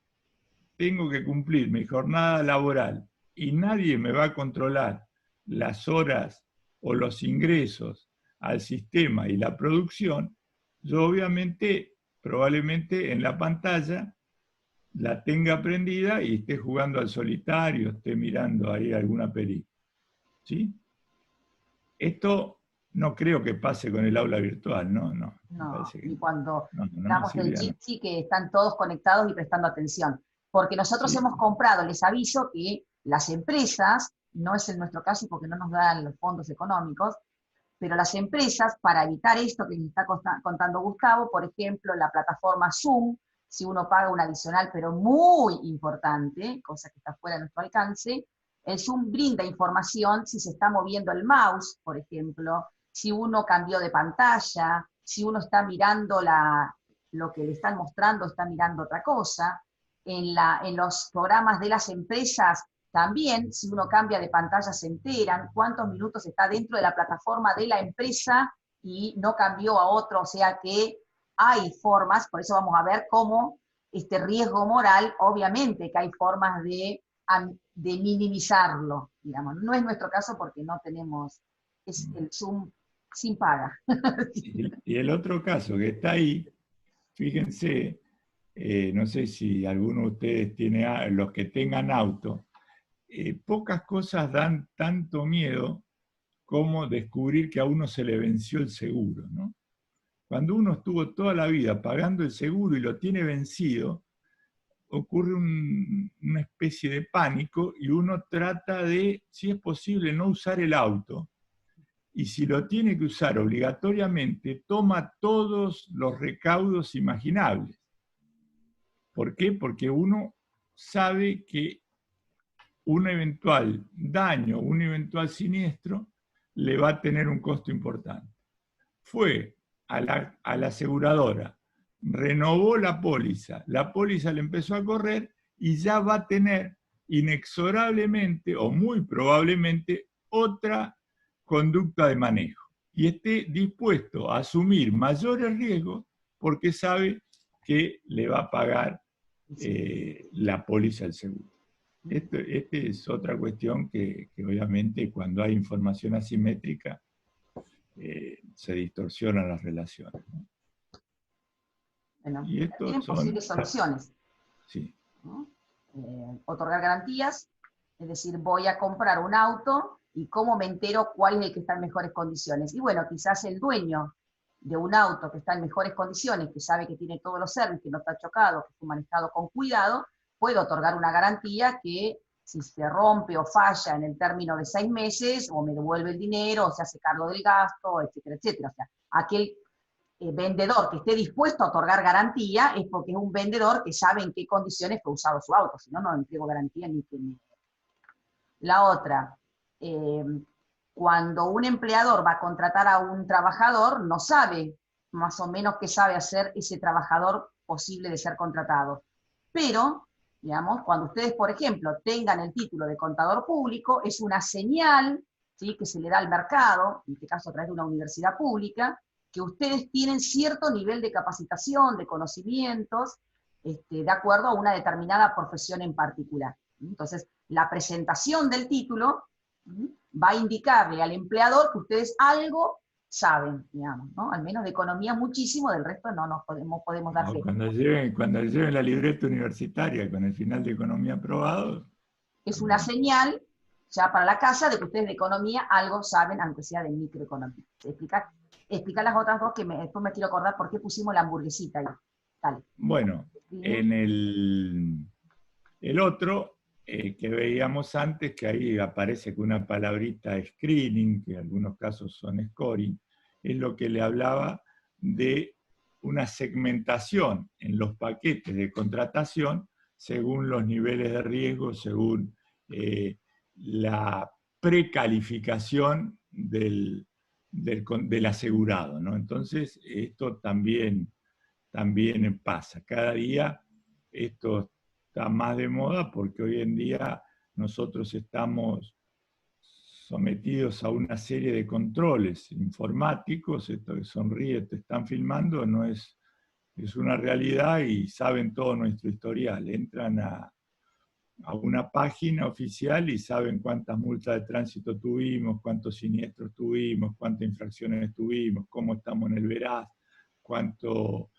tengo que cumplir mi jornada laboral y nadie me va a controlar las horas o los ingresos al sistema y la producción, yo obviamente, probablemente en la pantalla, la tenga prendida y esté jugando al solitario, esté mirando ahí alguna película. ¿Sí? Esto no creo que pase con el aula virtual, ¿no? No, No, que y cuando no hablamos del sirve, no. Jitsi, que están todos conectados y prestando atención. Porque nosotros Sí, hemos comprado, les aviso que las empresas, no es en nuestro caso porque no nos dan los fondos económicos, pero las empresas, para evitar esto que les está contando Gustavo, por ejemplo, la plataforma Zoom, si uno paga un adicional, pero muy importante, cosa que está fuera de nuestro alcance, el Zoom brinda información si se está moviendo el mouse, por ejemplo, si uno cambió de pantalla, si uno está mirando lo que le están mostrando, está mirando otra cosa. En los programas de las empresas también, si uno cambia de pantalla, se enteran cuántos minutos está dentro de la plataforma de la empresa y no cambió a otro, o sea que hay formas, por eso vamos a ver cómo este riesgo moral, obviamente que hay formas de minimizarlo, digamos. No es nuestro caso porque no tenemos, es el Zoom sin paga. Y el otro caso que está ahí, fíjense, no sé si alguno de ustedes tiene, los que tengan auto, pocas cosas dan tanto miedo como descubrir que a uno se le venció el seguro, ¿no? Cuando uno estuvo toda la vida pagando el seguro y lo tiene vencido, ocurre una especie de pánico y uno trata de, si es posible, no usar el auto. Y si lo tiene que usar obligatoriamente, toma todos los recaudos imaginables. ¿Por qué? Porque uno sabe que un eventual daño, un eventual siniestro, le va a tener un costo importante. Fue a la aseguradora, renovó la póliza le empezó a correr y ya va a tener inexorablemente o muy probablemente otra conducta de manejo y esté dispuesto a asumir mayores riesgos porque sabe que le va a pagar la póliza al seguro. Esta es otra cuestión que obviamente cuando hay información asimétrica se distorsionan las relaciones. Bueno, Y estos tienen son... posibles soluciones. Sí. ¿No? Otorgar garantías, es decir, voy a comprar un auto y cómo me entero cuál es el que está en mejores condiciones. Y bueno, quizás el dueño de un auto que está en mejores condiciones, que sabe que tiene todos los servicios, que no está chocado, que fue manejado con cuidado, puede otorgar una garantía que si se rompe o falla en el término de 6 meses, o me devuelve el dinero, o se hace cargo del gasto, etcétera, etcétera. O sea, aquel vendedor que esté dispuesto a otorgar garantía es porque es un vendedor que sabe en qué condiciones fue usado su auto, si no, no entrego garantía ni que me... La otra, eh, cuando un empleador va a contratar a un trabajador, no sabe más o menos qué sabe hacer ese trabajador posible de ser contratado. Pero, digamos, cuando ustedes, por ejemplo, tengan el título de contador público, es una señal, ¿sí?, que se le da al mercado, en este caso a través de una universidad pública, que ustedes tienen cierto nivel de capacitación, de conocimientos, de acuerdo a una determinada profesión en particular. Entonces, la presentación del título va a indicarle al empleador que ustedes algo saben, digamos, ¿no? Al menos de economía muchísimo, del resto no nos podemos dar No, fe. cuando lleven la libreta universitaria con el final de economía aprobado, Es una también. señal ya para la casa de que ustedes de economía algo saben, aunque sea de microeconomía. Explicar las otras dos, que después me quiero acordar por qué pusimos la hamburguesita ahí. Dale. Bueno, en el otro que veíamos antes, que ahí aparece con una palabrita screening, que en algunos casos son scoring, es lo que le hablaba de una segmentación en los paquetes de contratación según los niveles de riesgo, según la precalificación del asegurado, ¿no? Entonces, esto también pasa. Cada día esto está más de moda porque hoy en día nosotros estamos sometidos a una serie de controles informáticos. Esto que sonríe, te están filmando, no es una realidad y saben todo nuestro historial. Entran a una página oficial y saben cuántas multas de tránsito tuvimos, cuántos siniestros tuvimos, cuántas infracciones tuvimos, cómo estamos en el veraz, cuánto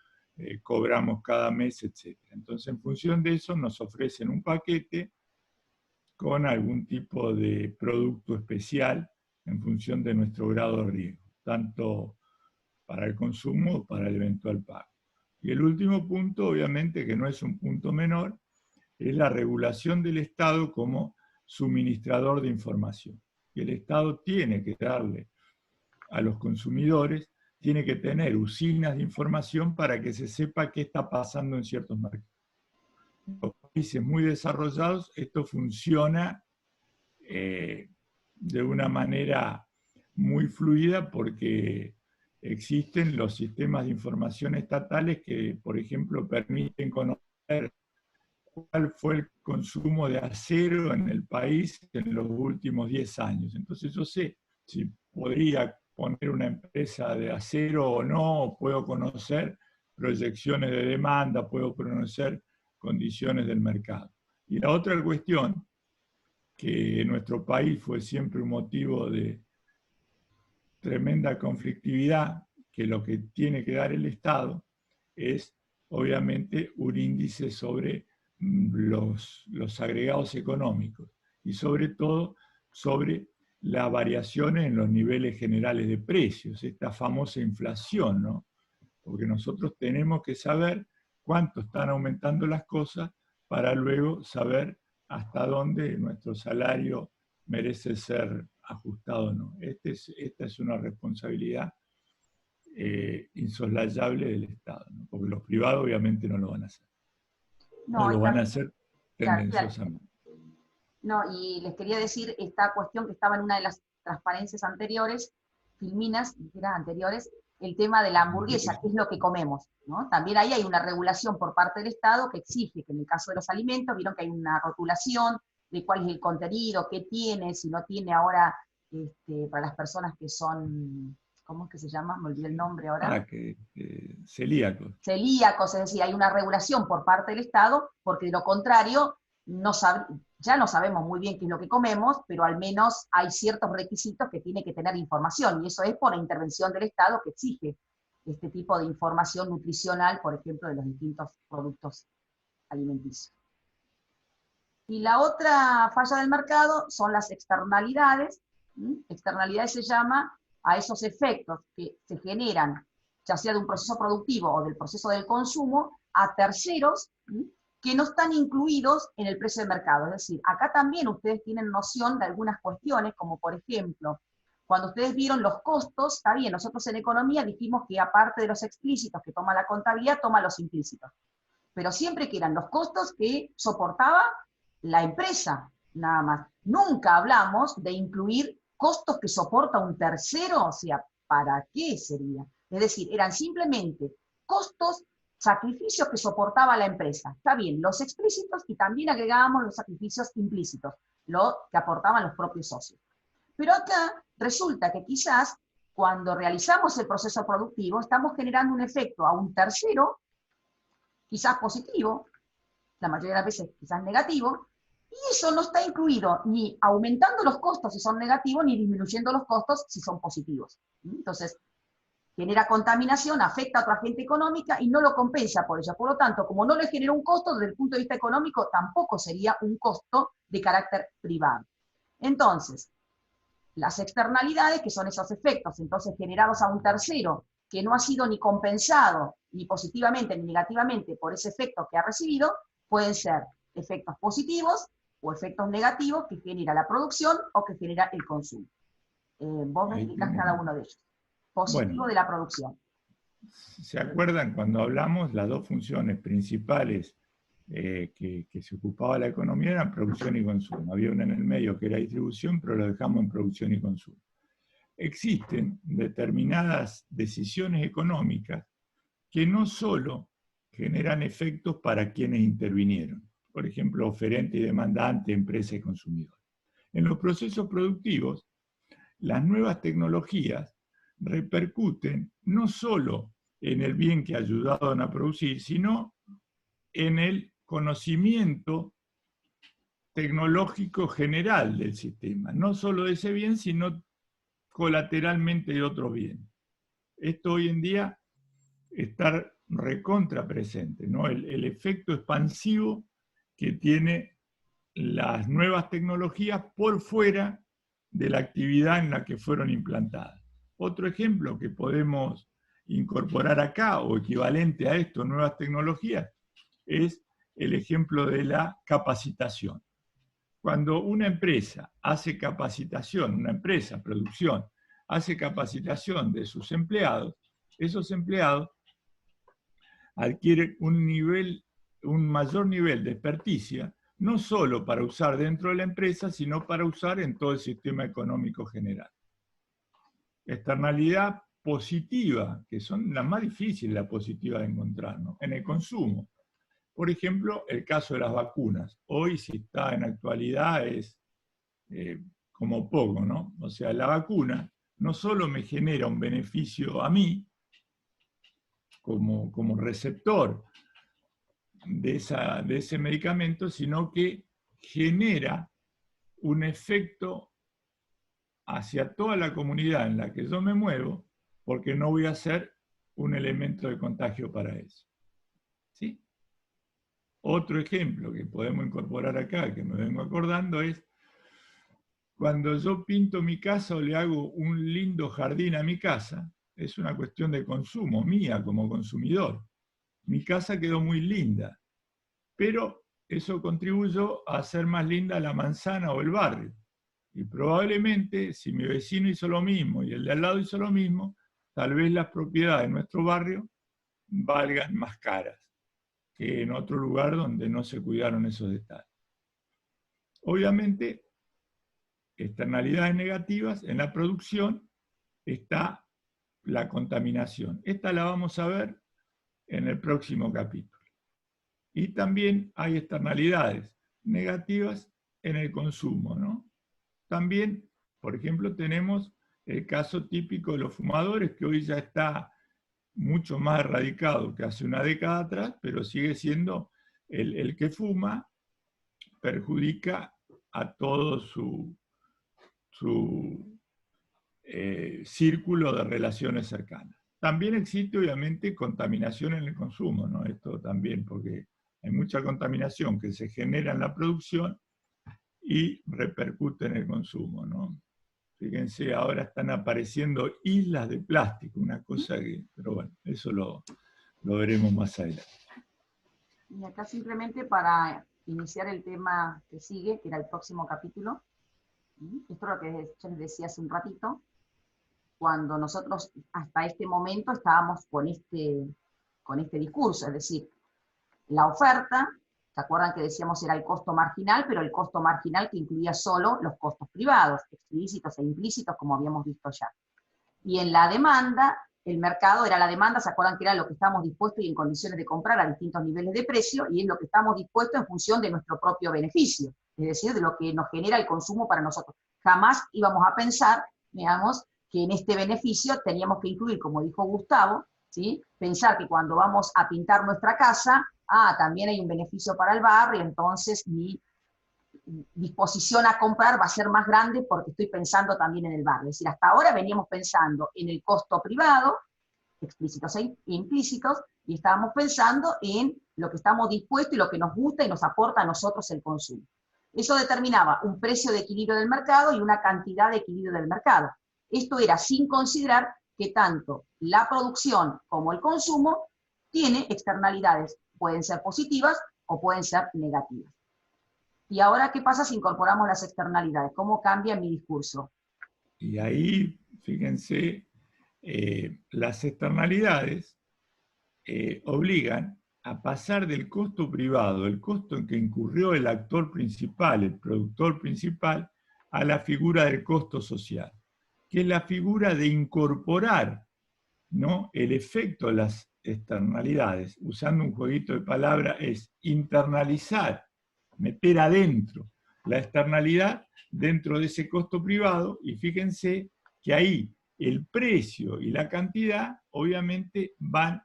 cobramos cada mes, etc. Entonces, en función de eso, nos ofrecen un paquete con algún tipo de producto especial en función de nuestro grado de riesgo, tanto para el consumo o para el eventual pago. Y el último punto, obviamente, que no es un punto menor, es la regulación del Estado como suministrador de información. Y el Estado tiene que darle a los consumidores, tiene que tener usinas de información para que se sepa qué está pasando en ciertos mercados. En los países muy desarrollados esto funciona de una manera muy fluida porque existen los sistemas de información estatales que, por ejemplo, permiten conocer cuál fue el consumo de acero en el país en los últimos 10 años. Entonces yo sé si podría poner una empresa de acero o no, puedo conocer proyecciones de demanda, puedo conocer condiciones del mercado. Y la otra cuestión, que en nuestro país fue siempre un motivo de tremenda conflictividad, que lo que tiene que dar el Estado es obviamente un índice sobre los agregados económicos y sobre todo sobre las variaciones en los niveles generales de precios, esta famosa inflación, ¿no? Porque nosotros tenemos que saber cuánto están aumentando las cosas para luego saber hasta dónde nuestro salario merece ser ajustado o no. Esta es una responsabilidad insoslayable del Estado, ¿no? Porque los privados obviamente no lo van a hacer, o No, lo van a hacer claro, claro. tendenciosamente. No, y les quería decir esta cuestión que estaba en una de las transparencias anteriores, filminas, anteriores, el tema de la hamburguesa, que es lo que comemos, ¿no? También ahí hay una regulación por parte del Estado que exige que en el caso de los alimentos, vieron que hay una rotulación de cuál es el contenido, qué tiene, si no tiene ahora, para las personas que son, ¿cómo es que se llama? Me olvidé el nombre ahora. Celíacos. Celíacos, es decir, hay una regulación por parte del Estado, porque de lo contrario, ya no sabemos muy bien qué es lo que comemos, pero al menos hay ciertos requisitos que tiene que tener información, y eso es por la intervención del Estado que exige este tipo de información nutricional, por ejemplo, de los distintos productos alimenticios. Y la otra falla del mercado son las externalidades. Externalidades se llama a esos efectos que se generan, ya sea de un proceso productivo o del proceso del consumo, a terceros que no están incluidos en el precio de mercado. Es decir, acá también ustedes tienen noción de algunas cuestiones, como por ejemplo, Cuando ustedes vieron los costos, está bien, nosotros en economía dijimos que aparte de los explícitos que toma la contabilidad, toma los implícitos. Pero siempre que eran los costos que soportaba la empresa, nada más. Nunca hablamos de incluir costos que soporta un tercero, o sea, ¿para qué sería? Es decir, eran simplemente costos, sacrificios que soportaba la empresa. Está bien, los explícitos y también agregábamos los sacrificios implícitos, lo que aportaban los propios socios. Pero acá resulta que quizás cuando realizamos el proceso productivo estamos generando un efecto a un tercero, quizás positivo, la mayoría de las veces quizás negativo, y eso no está incluido ni aumentando los costos si son negativos, ni disminuyendo los costos si son positivos. Entonces, genera contaminación, afecta a otra agente económica y no lo compensa por ella. Por lo tanto, como no le genera un costo, desde el punto de vista económico, tampoco sería un costo de carácter privado. Entonces, las externalidades, que son esos efectos, entonces generados a un tercero, que no ha sido ni compensado, ni positivamente ni negativamente por ese efecto que ha recibido, pueden ser efectos positivos o efectos negativos que genera la producción o que genera el consumo. Vos me Ahí explicás cada tienen. uno de ellos. Positivo Bueno, de la producción. ¿se acuerdan cuando hablamos las dos funciones principales que se ocupaba la economía eran producción y consumo? Había una en el medio que era distribución, pero lo dejamos en producción y consumo. Existen determinadas decisiones económicas que no solo generan efectos para quienes intervinieron, por ejemplo, oferente y demandante, empresa y consumidor. En los procesos productivos, las nuevas tecnologías repercuten no solo en el bien que ayudaron a producir, sino en el conocimiento tecnológico general del sistema, no solo de ese bien, sino colateralmente de otro bien. Esto hoy en día está recontra presente, ¿no? El efecto expansivo que tiene las nuevas tecnologías por fuera de la actividad en la que fueron implantadas. Otro ejemplo que podemos incorporar acá, o equivalente a esto, nuevas tecnologías, es el ejemplo de la capacitación. Cuando una empresa hace capacitación, una empresa, producción, hace capacitación de sus empleados, esos empleados adquieren un mayor nivel de experticia, no solo para usar dentro de la empresa, sino para usar en todo el sistema económico general. Externalidad positiva, que son las más difíciles, la positiva de encontrar, ¿no? En el consumo. Por ejemplo, el caso de las vacunas. Hoy, si está en actualidad, es como poco, ¿no? O sea, la vacuna no solo me genera un beneficio a mí, como receptor de ese medicamento, sino que genera un efecto hacia toda la comunidad en la que yo me muevo, porque no voy a ser un elemento de contagio para eso. ¿Sí? Otro ejemplo que podemos incorporar acá, que me vengo acordando, es cuando yo pinto mi casa o le hago un lindo jardín a mi casa, es una cuestión de consumo, mía como consumidor. Mi casa quedó muy linda, pero eso contribuyó a hacer más linda la manzana o el barrio. Y probablemente, si mi vecino hizo lo mismo y el de al lado hizo lo mismo, tal vez las propiedades de nuestro barrio valgan más caras que en otro lugar donde no se cuidaron esos detalles. Obviamente, externalidades negativas, en la producción está la contaminación. Esta la vamos a ver en el próximo capítulo. Y también hay externalidades negativas en el consumo, ¿no? También, por ejemplo, tenemos el caso típico de los fumadores, que hoy ya está mucho más erradicado que hace una década atrás, pero sigue siendo el que fuma, perjudica a todo su círculo de relaciones cercanas. También existe, obviamente, contaminación en el consumo, ¿no? Esto también, porque hay mucha contaminación que se genera en la producción y repercute en el consumo, ¿no? Fíjense, ahora están apareciendo islas de plástico, una cosa que, pero bueno, eso lo veremos más adelante. Y acá simplemente para iniciar el tema que sigue, que era el próximo capítulo, esto es lo que yo les decía hace un ratito, cuando nosotros hasta este momento estábamos con este discurso, es decir, la oferta, ¿se acuerdan que decíamos era el costo marginal, pero el costo marginal que incluía solo los costos privados, explícitos e implícitos, como habíamos visto ya? Y en la demanda, el mercado era la demanda, ¿se acuerdan que era lo que estamos dispuestos y en condiciones de comprar a distintos niveles de precio, y es lo que estamos dispuestos en función de nuestro propio beneficio, es decir, de lo que nos genera el consumo para nosotros? Jamás íbamos a pensar, digamos, que en este beneficio teníamos que incluir, como dijo Gustavo, ¿sí? Pensar que cuando vamos a pintar nuestra casa, también hay un beneficio para el barrio, entonces mi disposición a comprar va a ser más grande porque estoy pensando también en el barrio. Es decir, hasta ahora veníamos pensando en el costo privado, explícitos e implícitos, y estábamos pensando en lo que estamos dispuestos y lo que nos gusta y nos aporta a nosotros el consumo. Eso determinaba un precio de equilibrio del mercado y una cantidad de equilibrio del mercado. Esto era sin considerar que tanto la producción como el consumo tiene externalidades. Pueden ser positivas o pueden ser negativas. ¿Y ahora qué pasa si incorporamos las externalidades? ¿Cómo cambia mi discurso? Y ahí, fíjense, las externalidades obligan a pasar del costo privado, el costo en que incurrió el actor principal, el productor principal, a la figura del costo social, que es la figura de incorporar, ¿no?, el efecto de las externalidades. Usando un jueguito de palabras, es internalizar, meter adentro la externalidad dentro de ese costo privado, y fíjense que ahí el precio y la cantidad obviamente van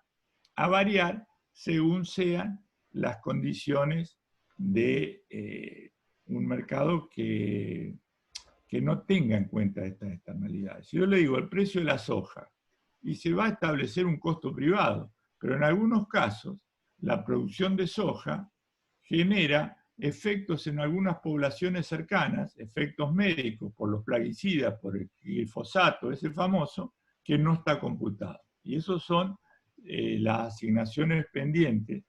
a variar según sean las condiciones de un mercado que no tenga en cuenta estas externalidades. Si yo le digo el precio de la soja, y se va a establecer un costo privado, pero en algunos casos la producción de soja genera efectos en algunas poblaciones cercanas, efectos médicos por los plaguicidas, por el glifosato, ese famoso, que no está computado. Y esos son las asignaciones pendientes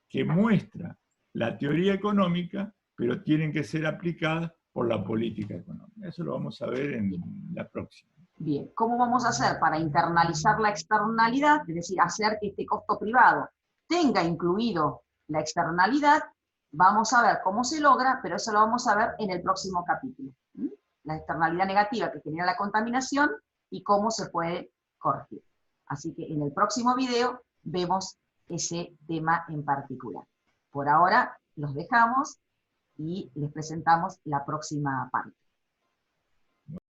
que muestra la teoría económica, pero tienen que ser aplicadas por la política económica. Eso lo vamos a ver en la próxima. Bien, ¿cómo vamos a hacer para internalizar la externalidad? Es decir, hacer que este costo privado tenga incluido la externalidad. Vamos a ver cómo se logra, pero eso lo vamos a ver en el próximo capítulo. La externalidad negativa que genera la contaminación y cómo se puede corregir. Así que en el próximo video vemos ese tema en particular. Por ahora los dejamos y les presentamos la próxima parte.